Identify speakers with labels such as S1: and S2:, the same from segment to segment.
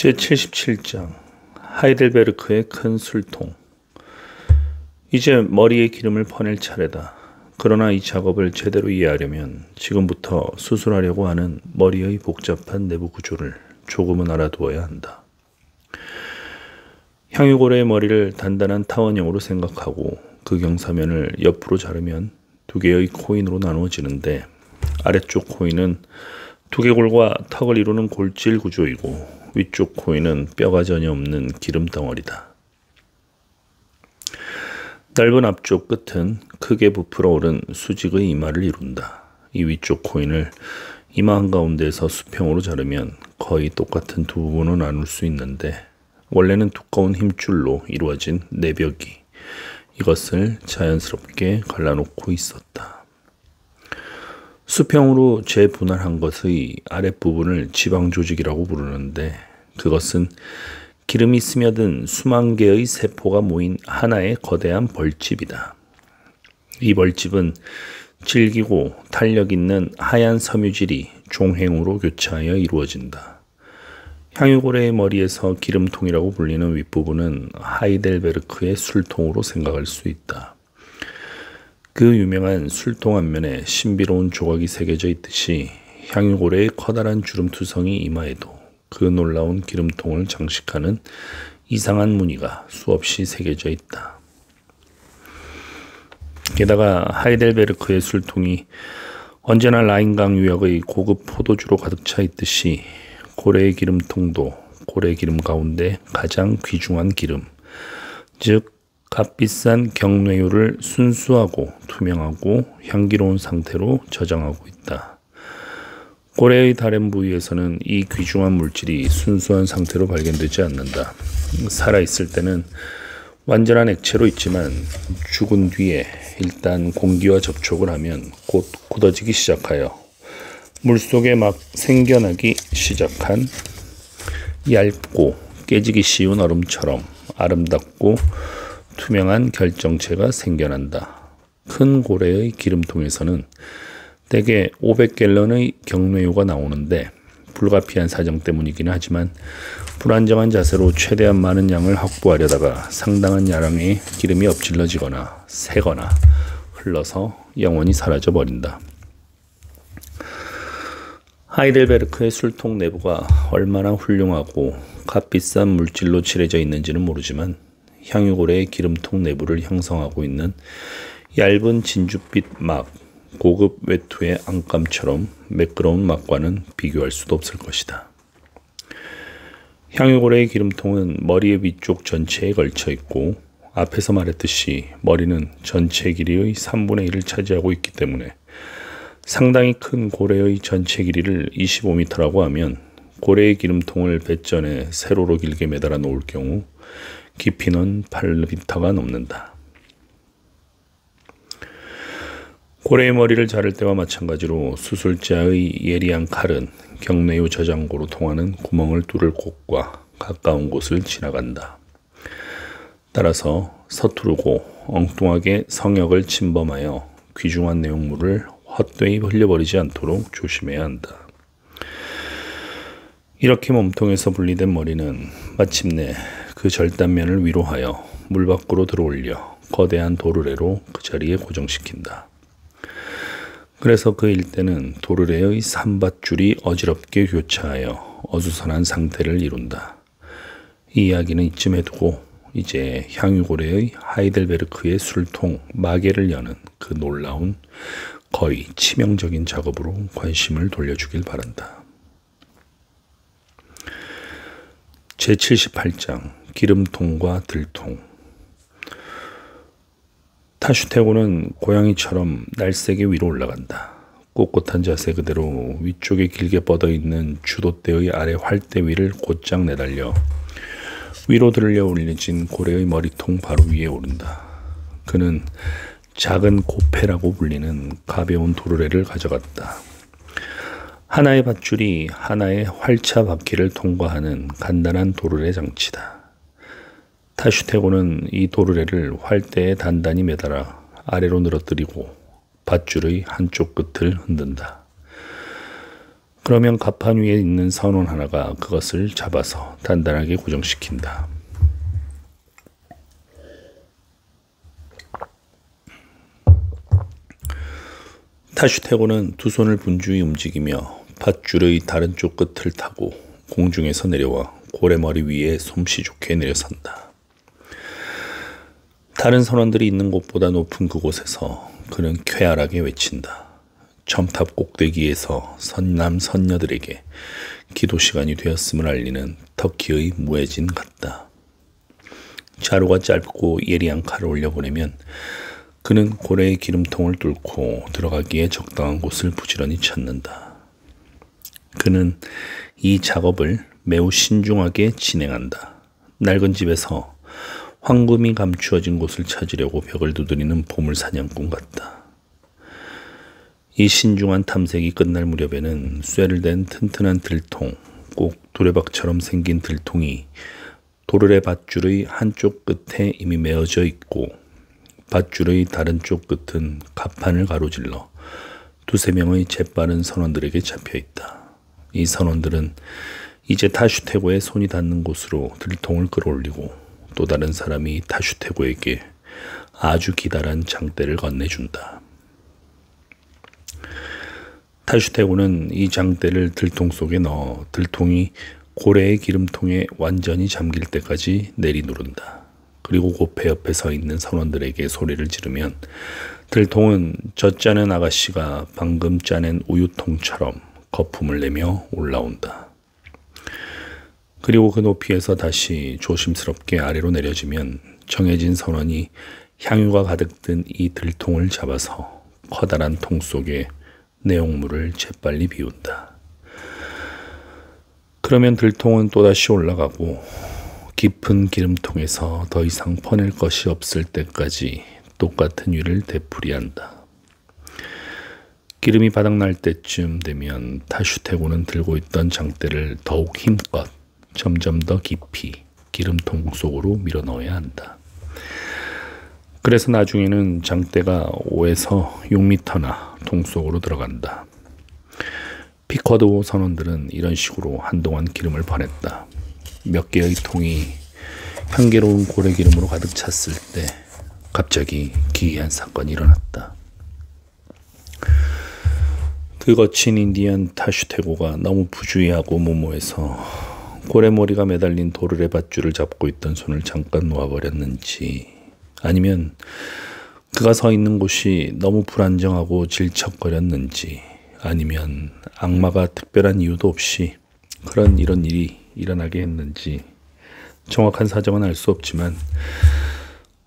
S1: 제77장 하이델베르크의 큰 술통. 이제 머리에 기름을 퍼낼 차례다. 그러나 이 작업을 제대로 이해하려면 지금부터 수술하려고 하는 머리의 복잡한 내부 구조를 조금은 알아두어야 한다. 향유고래의 머리를 단단한 타원형으로 생각하고 그 경사면을 옆으로 자르면 두 개의 코인으로 나누어지는데, 아래쪽 코인은 두개골과 턱을 이루는 골질 구조이고 위쪽 코인은 뼈가 전혀 없는 기름 덩어리다. 넓은 앞쪽 끝은 크게 부풀어 오른 수직의 이마를 이룬다. 이 위쪽 코인을 이마 한가운데에서 수평으로 자르면 거의 똑같은 두 부분으로 나눌 수 있는데, 원래는 두꺼운 힘줄로 이루어진 내벽이 이것을 자연스럽게 갈라놓고 있었다. 수평으로 재분할한 것의 아랫부분을 지방조직이라고 부르는데, 그것은 기름이 스며든 수만 개의 세포가 모인 하나의 거대한 벌집이다. 이 벌집은 질기고 탄력 있는 하얀 섬유질이 종횡으로 교차하여 이루어진다. 향유고래의 머리에서 기름통이라고 불리는 윗부분은 하이델베르크의 술통으로 생각할 수 있다. 그 유명한 술통 앞면에 신비로운 조각이 새겨져 있듯이 향유고래의 커다란 주름투성이 이마에도 그 놀라운 기름통을 장식하는 이상한 무늬가 수없이 새겨져 있다. 게다가 하이델베르크의 술통이 언제나 라인강 유역의 고급 포도주로 가득 차 있듯이 고래의 기름통도 고래 기름 가운데 가장 귀중한 기름, 즉 값비싼 경뇌유를 순수하고 투명하고 향기로운 상태로 저장하고 있다. 고래의 다른 부위에서는 이 귀중한 물질이 순수한 상태로 발견되지 않는다. 살아있을 때는 완전한 액체로 있지만 죽은 뒤에 일단 공기와 접촉을 하면 곧 굳어지기 시작하여 물속에 막 생겨나기 시작한 얇고 깨지기 쉬운 얼음처럼 아름답고 투명한 결정체가 생겨난다. 큰 고래의 기름통에서는 대개 500갤런의 경뇌유가 나오는데, 불가피한 사정 때문이긴 하지만 불안정한 자세로 최대한 많은 양을 확보하려다가 상당한 야량의 기름이 엎질러지거나 새거나 흘러서 영원히 사라져 버린다. 하이델베르크의 술통 내부가 얼마나 훌륭하고 값비싼 물질로 칠해져 있는지는 모르지만 향유고래의 기름통 내부를 형성하고 있는 얇은 진주빛 막, 고급 외투의 안감처럼 매끄러운 막과는 비교할 수도 없을 것이다. 향유고래의 기름통은 머리의 위쪽 전체에 걸쳐 있고, 앞에서 말했듯이 머리는 전체 길이의 3분의 1을 차지하고 있기 때문에 상당히 큰 고래의 전체 길이를 25m라고 하면 고래의 기름통을 배전에 세로로 길게 매달아 놓을 경우 깊이는 8m가 넘는다. 고래의 머리를 자를 때와 마찬가지로 수술자의 예리한 칼은 경뇌유 저장고로 통하는 구멍을 뚫을 곳과 가까운 곳을 지나간다. 따라서 서투르고 엉뚱하게 성역을 침범하여 귀중한 내용물을 헛되이 흘려버리지 않도록 조심해야 한다. 이렇게 몸통에서 분리된 머리는 마침내 그 절단면을 위로하여 물 밖으로 들어올려 거대한 도르래로 그 자리에 고정시킨다. 그래서 그 일대는 도르래의 산밧줄이 어지럽게 교차하여 어수선한 상태를 이룬다. 이 이야기는 이쯤에 두고 이제 향유고래의 하이델베르크의 술통 마개를 여는 그 놀라운 거의 치명적인 작업으로 관심을 돌려주길 바란다. 제78장 기름통과 들통. 타슈테고는 고양이처럼 날쌔게 위로 올라간다. 꼿꼿한 자세 그대로 위쪽에 길게 뻗어있는 주돛대의 아래 활대 위를 곧장 내달려 위로 들려 올려진 고래의 머리통 바로 위에 오른다. 그는 작은 고패라고 불리는 가벼운 도르래를 가져갔다. 하나의 밧줄이 하나의 활차 바퀴를 통과하는 간단한 도르래 장치다. 타슈테고는 이 도르래를 활대에 단단히 매달아 아래로 늘어뜨리고 밧줄의 한쪽 끝을 흔든다. 그러면 갑판 위에 있는 선원 하나가 그것을 잡아서 단단하게 고정시킨다. 타슈테고는 두 손을 분주히 움직이며 밧줄의 다른 쪽 끝을 타고 공중에서 내려와 고래머리 위에 솜씨 좋게 내려선다. 다른 선원들이 있는 곳보다 높은 그곳에서 그는 쾌활하게 외친다. 첨탑 꼭대기에서 선남 선녀들에게 기도 시간이 되었음을 알리는 터키의 무해진 같다. 자루가 짧고 예리한 칼을 올려보내면 그는 고래의 기름통을 뚫고 들어가기에 적당한 곳을 부지런히 찾는다. 그는 이 작업을 매우 신중하게 진행한다. 낡은 집에서 황금이 감추어진 곳을 찾으려고 벽을 두드리는 보물사냥꾼 같다. 이 신중한 탐색이 끝날 무렵에는 쇠를 댄 튼튼한 들통, 꼭 두레박처럼 생긴 들통이 도르래 밧줄의 한쪽 끝에 이미 메어져 있고 밧줄의 다른 쪽 끝은 갑판을 가로질러 두세 명의 재빠른 선원들에게 잡혀 있다. 이 선원들은 이제 타슈테고의 손이 닿는 곳으로 들통을 끌어올리고 또 다른 사람이 타슈테고에게 아주 기다란 장대를 건네준다. 타슈테고는 이 장대를 들통 속에 넣어 들통이 고래의 기름통에 완전히 잠길 때까지 내리누른다. 그리고 고패 옆에 서 있는 선원들에게 소리를 지르면 들통은 젖짜는 아가씨가 방금 짜낸 우유통처럼 거품을 내며 올라온다. 그리고 그 높이에서 다시 조심스럽게 아래로 내려지면 정해진 선원이 향유가 가득 든 이 들통을 잡아서 커다란 통 속에 내용물을 재빨리 비운다. 그러면 들통은 또다시 올라가고 깊은 기름통에서 더 이상 퍼낼 것이 없을 때까지 똑같은 일을 되풀이한다. 기름이 바닥날 때쯤 되면 타슈테고는 들고 있던 장대를 더욱 힘껏 점점 더 깊이 기름통 속으로 밀어넣어야 한다. 그래서 나중에는 장대가 5에서 6m나 통 속으로 들어간다. 피커드호 선원들은 이런 식으로 한동안 기름을 퍼냈다. 몇 개의 통이 향기로운 고래 기름으로 가득 찼을 때 갑자기 기이한 사건이 일어났다. 그 거친 인디안 타슈테고가 너무 부주의하고 무모해서 고래머리가 매달린 도르래 밧줄을 잡고 있던 손을 잠깐 놓아버렸는지 아니면 그가 서 있는 곳이 너무 불안정하고 질척거렸는지 아니면 악마가 특별한 이유도 없이 이런 일이 일어나게 했는지 정확한 사정은 알 수 없지만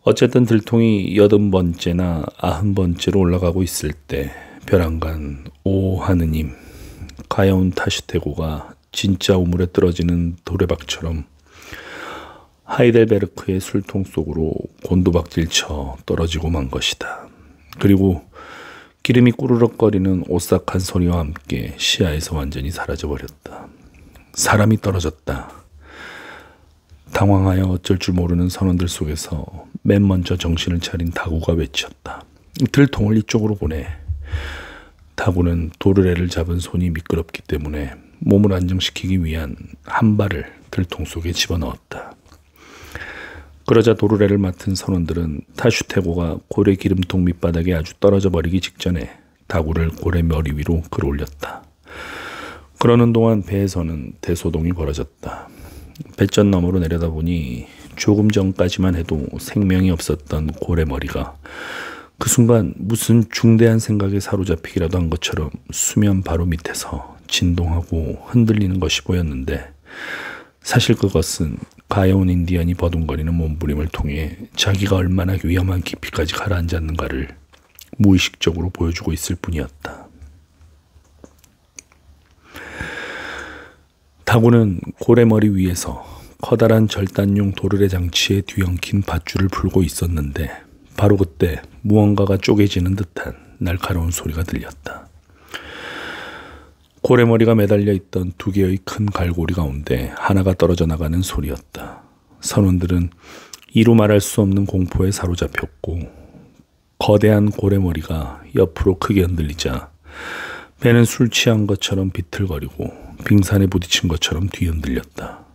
S1: 어쨌든 들통이 80번째나 90번째로 올라가고 있을 때 벼랑간 오 하느님, 가여운 타슈테고가 진짜 우물에 떨어지는 도레박처럼 하이델베르크의 술통 속으로 곤두박질쳐 떨어지고 만 것이다. 그리고 기름이 꾸르륵거리는 오싹한 소리와 함께 시야에서 완전히 사라져버렸다. 사람이 떨어졌다. 당황하여 어쩔 줄 모르는 선원들 속에서 맨 먼저 정신을 차린 다구가 외쳤다. 들통을 이쪽으로 보내. 다구는 도르래를 잡은 손이 미끄럽기 때문에 몸을 안정시키기 위한 한 발을 들통 속에 집어넣었다. 그러자 도르래를 맡은 선원들은 타슈테고가 고래 기름통 밑바닥에 아주 떨어져 버리기 직전에 다구를 고래 머리 위로 끌어올렸다. 그러는 동안 배에서는 대소동이 벌어졌다. 배전 너머로 내려다보니 조금 전까지만 해도 생명이 없었던 고래 머리가 그 순간 무슨 중대한 생각에 사로잡히기라도 한 것처럼 수면 바로 밑에서 진동하고 흔들리는 것이 보였는데 사실 그것은 가여운 인디언이 버둥거리는 몸부림을 통해 자기가 얼마나 위험한 깊이까지 가라앉았는가를 무의식적으로 보여주고 있을 뿐이었다. 다구는 고래머리 위에서 커다란 절단용 도르래 장치에 뒤엉킨 밧줄을 풀고 있었는데 바로 그때 무언가가 쪼개지는 듯한 날카로운 소리가 들렸다. 고래머리가 매달려 있던 두 개의 큰 갈고리 가운데 하나가 떨어져 나가는 소리였다. 선원들은 이루 말할 수 없는 공포에 사로잡혔고 거대한 고래머리가 옆으로 크게 흔들리자 배는 술 취한 것처럼 비틀거리고 빙산에 부딪힌 것처럼 뒤흔들렸다.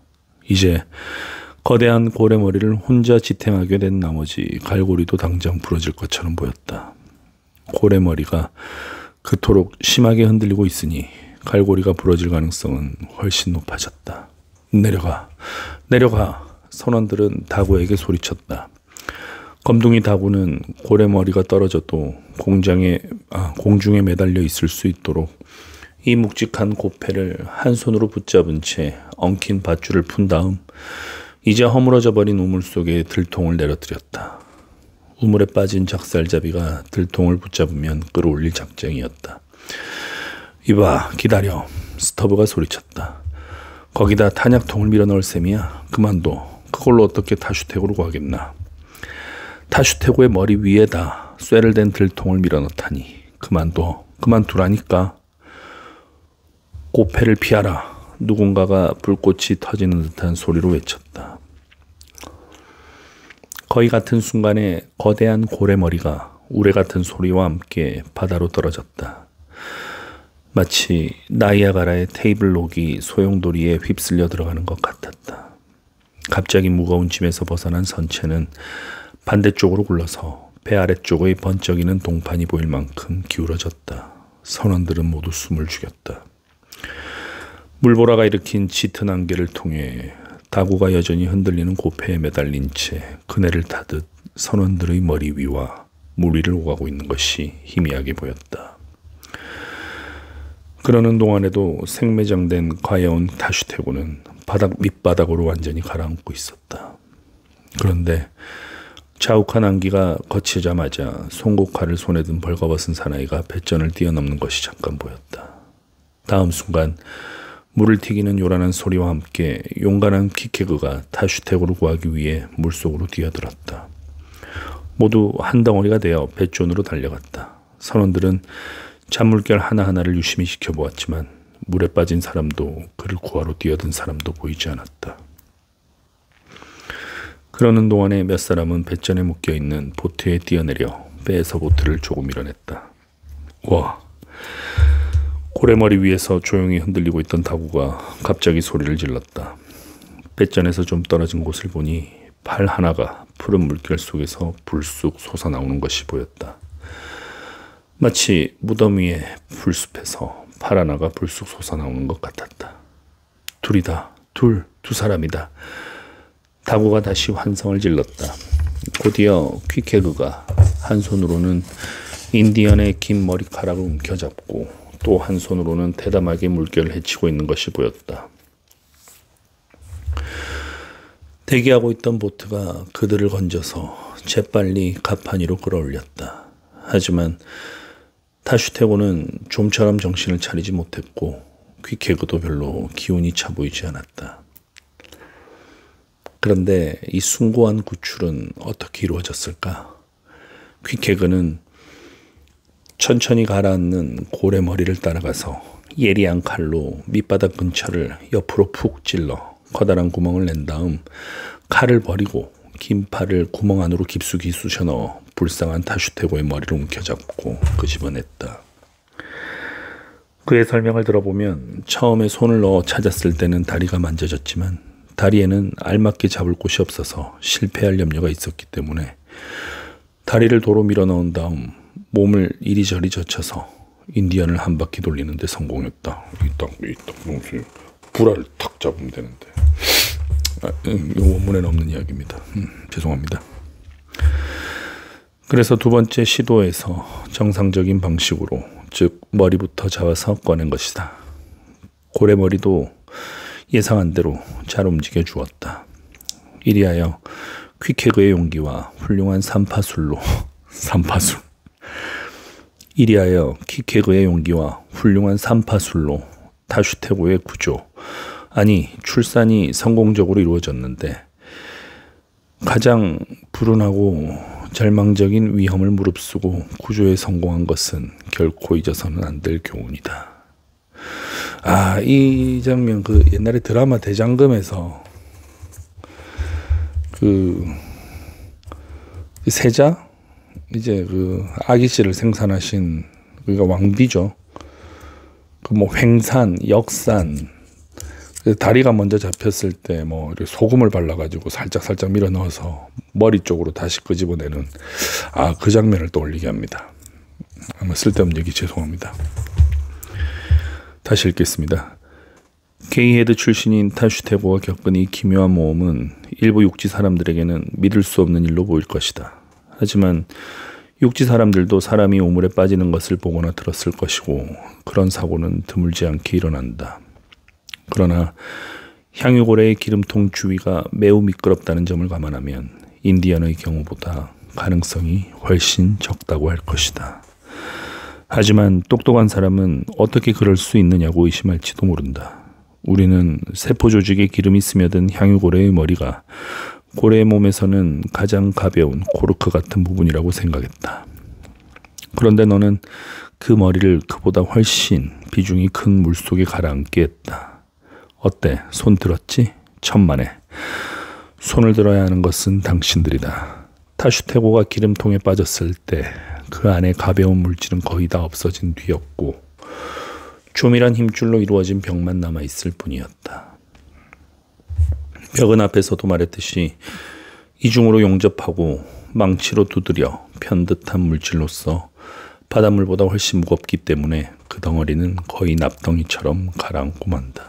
S1: 이제 거대한 고래머리를 혼자 지탱하게 된 나머지 갈고리도 당장 부러질 것처럼 보였다. 고래머리가 그토록 심하게 흔들리고 있으니 갈고리가 부러질 가능성은 훨씬 높아졌다. 내려가, 내려가. 선원들은 다구에게 소리쳤다. 검둥이 다구는 고래머리가 떨어져도 공중에 매달려 있을 수 있도록 이 묵직한 고패를 한 손으로 붙잡은 채 엉킨 밧줄을 푼 다음 이제 허물어져 버린 우물 속에 들통을 내려뜨렸다. 우물에 빠진 작살잡이가 들통을 붙잡으면 끌어올릴 작정이었다. 이봐, 기다려. 스터브가 소리쳤다. 거기다 탄약통을 밀어넣을 셈이야. 그만둬. 그걸로 어떻게 타슈테고로 가겠나. 타슈테고의 머리 위에다 쇠를 댄 들통을 밀어넣다니. 그만둬. 그만두라니까. 고패를 피하라. 누군가가 불꽃이 터지는 듯한 소리로 외쳤다. 거의 같은 순간에 거대한 고래머리가 우레 같은 소리와 함께 바다로 떨어졌다. 마치 나이아가라의 테이블록이 소용돌이에 휩쓸려 들어가는 것 같았다. 갑자기 무거운 짐에서 벗어난 선체는 반대쪽으로 굴러서 배 아래쪽의 번쩍이는 동판이 보일 만큼 기울어졌다. 선원들은 모두 숨을 죽였다. 물보라가 일으킨 짙은 안개를 통해 다구가 여전히 흔들리는 고패에 매달린 채 그네를 타듯 선원들의 머리 위와 물 위를 오가고 있는 것이 희미하게 보였다. 그러는 동안에도 생매장된 가여운 타슈테고는 바닥 밑바닥으로 완전히 가라앉고 있었다. 그런데 자욱한 안기가 거치자마자 송곳칼을 손에 든 벌거벗은 사나이가 배전을 뛰어넘는 것이 잠깐 보였다. 다음 순간 물을 튀기는 요란한 소리와 함께 용감한 키케그가 타슈테고를 구하기 위해 물속으로 뛰어들었다. 모두 한 덩어리가 되어 배존으로 달려갔다. 선원들은 잔물결 하나하나를 유심히 지켜보았지만 물에 빠진 사람도 그를 구하러 뛰어든 사람도 보이지 않았다. 그러는 동안에 몇 사람은 배전에 묶여있는 보트에 뛰어내려 배에서 보트를 조금 밀어냈다. 와! 고래머리 위에서 조용히 흔들리고 있던 다구가 갑자기 소리를 질렀다. 배전에서 좀 떨어진 곳을 보니 팔 하나가 푸른 물결 속에서 불쑥 솟아나오는 것이 보였다. 마치 무덤 위의 풀숲에서 팔 하나가 불쑥 솟아나오는 것 같았다. 둘이다. 두 사람이다. 다구가 다시 환성을 질렀다. 곧이어 퀴케그가 한 손으로는 인디언의 긴 머리카락을 움켜잡고 또 한 손으로는 대담하게 물결을 헤치고 있는 것이 보였다. 대기하고 있던 보트가 그들을 건져서 재빨리 갑판 위로 끌어올렸다. 하지만 타슈테고는 좀처럼 정신을 차리지 못했고 퀴케그도 별로 기운이 차 보이지 않았다. 그런데 이 숭고한 구출은 어떻게 이루어졌을까? 퀴케그는 천천히 가라앉는 고래머리를 따라가서 예리한 칼로 밑바닥 근처를 옆으로 푹 찔러 커다란 구멍을 낸 다음 칼을 버리고 긴 팔을 구멍 안으로 깊숙이 쑤셔넣어 불쌍한 타슈테고의 머리를 움켜잡고 끄집어냈다. 그의 설명을 들어보면 처음에 손을 넣어 찾았을 때는 다리가 만져졌지만 다리에는 알맞게 잡을 곳이 없어서 실패할 염려가 있었기 때문에 다리를 도로 밀어넣은 다음 몸을 이리저리 젖혀서 인디언을 한 바퀴 돌리는 데 성공했다. 불알을 탁 잡으면 되는데. 이 원문에는 없는 이야기입니다. 죄송합니다. 그래서 두 번째 시도에서 정상적인 방식으로, 즉 머리부터 잡아서 꺼낸 것이다. 고래머리도 예상한 대로 잘 움직여 주었다. 이리하여 퀴케그의 용기와 훌륭한 삼파술로 이리하여 퀴케그의 용기와 훌륭한 삼파술로 타슈테고의 구조, 아니 출산이 성공적으로 이루어졌는데 가장 불운하고 절망적인 위험을 무릅쓰고 구조에 성공한 것은 결코 잊어서는 안 될 교훈이다. 아, 이 장면 그 옛날에 드라마 대장금에서 그 세자, 이제 그 아기씨를 생산하신, 그러니까 왕비죠. 그 뭐 횡산, 역산, 다리가 먼저 잡혔을 때 뭐 소금을 발라가지고 살짝 밀어 넣어서 머리 쪽으로 다시 끄집어내는 그 장면을 떠올리게 합니다. 아마 쓸데없는 얘기 죄송합니다. 다시 읽겠습니다. K헤드 출신인 타슈테고가 겪은 이 기묘한 모험은 일부 육지 사람들에게는 믿을 수 없는 일로 보일 것이다. 하지만 육지 사람들도 사람이 우물에 빠지는 것을 보거나 들었을 것이고 그런 사고는 드물지 않게 일어난다. 그러나 향유고래의 기름통 주위가 매우 미끄럽다는 점을 감안하면 인디언의 경우보다 가능성이 훨씬 적다고 할 것이다. 하지만 똑똑한 사람은 어떻게 그럴 수 있느냐고 의심할지도 모른다. 우리는 세포 조직에 기름이 스며든 향유고래의 머리가 고래의 몸에서는 가장 가벼운 코르크 같은 부분이라고 생각했다. 그런데 너는 그 머리를 그보다 훨씬 비중이 큰 물속에 가라앉게 했다. 어때? 손 들었지? 천만에. 손을 들어야 하는 것은 당신들이다. 타슈테고가 기름통에 빠졌을 때 그 안에 가벼운 물질은 거의 다 없어진 뒤였고 조밀한 힘줄로 이루어진 벽만 남아있을 뿐이었다. 벽은 앞에서도 말했듯이 이중으로 용접하고 망치로 두드려 편 듯한 물질로서 바닷물보다 훨씬 무겁기 때문에 그 덩어리는 거의 납덩이처럼 가라앉고 만다.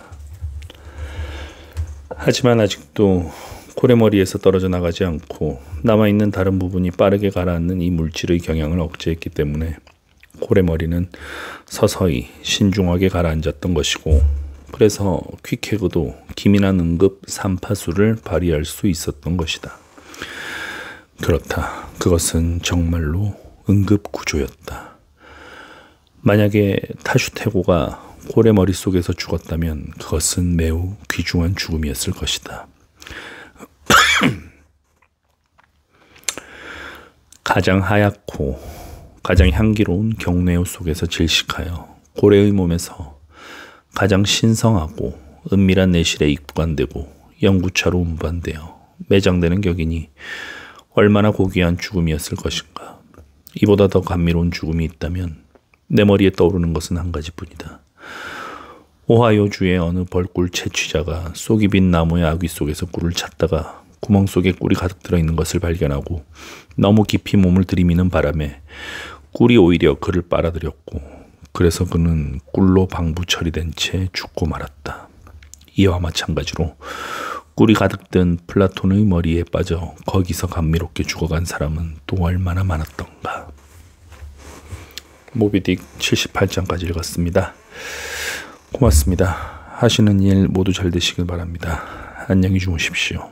S1: 하지만 아직도 고래머리에서 떨어져 나가지 않고 남아있는 다른 부분이 빠르게 가라앉는 이 물질의 경향을 억제했기 때문에 고래머리는 서서히 신중하게 가라앉았던 것이고 그래서 퀵헤그도 기민한 응급 산파수를 발휘할 수 있었던 것이다. 그렇다. 그것은 정말로 응급 구조였다. 만약에 타슈테고가 고래 머릿속에서 죽었다면 그것은 매우 귀중한 죽음이었을 것이다. 가장 하얗고 가장 향기로운 경뇌우 속에서 질식하여 고래의 몸에서 가장 신성하고 은밀한 내실에 입관되고 연구차로 운반되어 매장되는 격이니 얼마나 고귀한 죽음이었을 것인가. 이보다 더 감미로운 죽음이 있다면 내 머리에 떠오르는 것은 한 가지뿐이다. 오하이오주의 어느 벌꿀 채취자가 쏙이 빈 나무의 아귀 속에서 꿀을 찾다가 구멍 속에 꿀이 가득 들어있는 것을 발견하고 너무 깊이 몸을 들이미는 바람에 꿀이 오히려 그를 빨아들였고 그래서 그는 꿀로 방부 처리된 채 죽고 말았다. 이와 마찬가지로 꿀이 가득 든 플라톤의 머리에 빠져 거기서 감미롭게 죽어간 사람은 또 얼마나 많았던가. 모비딕 78장까지 읽었습니다. 고맙습니다. 하시는 일 모두 잘 되시길 바랍니다. 안녕히 주무십시오.